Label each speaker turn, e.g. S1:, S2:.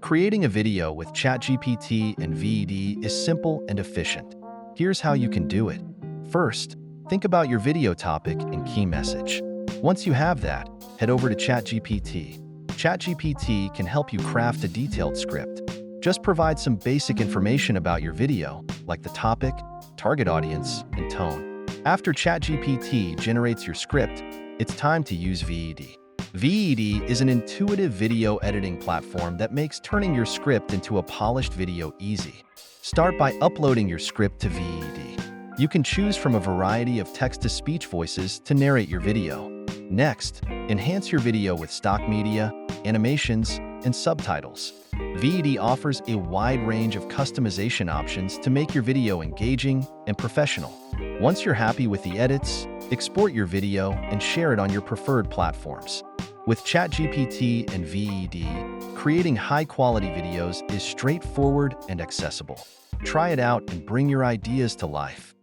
S1: Creating a video with ChatGPT and VEED is simple and efficient. Here's how you can do it. First, think about your video topic and key message. Once you have that, head over to ChatGPT. ChatGPT can help you craft a detailed script. Just provide some basic information about your video, like the topic, target audience, and tone. After ChatGPT generates your script, it's time to use VEED. VEED is an intuitive video editing platform that makes turning your script into a polished video easy. Start by uploading your script to VEED. You can choose from a variety of text-to-speech voices to narrate your video. Next, enhance your video with stock media, animations, and subtitles. VEED offers a wide range of customization options to make your video engaging and professional. Once you're happy with the edits, export your video and share it on your preferred platforms. With ChatGPT and VEED, creating high-quality videos is straightforward and accessible. Try it out and bring your ideas to life.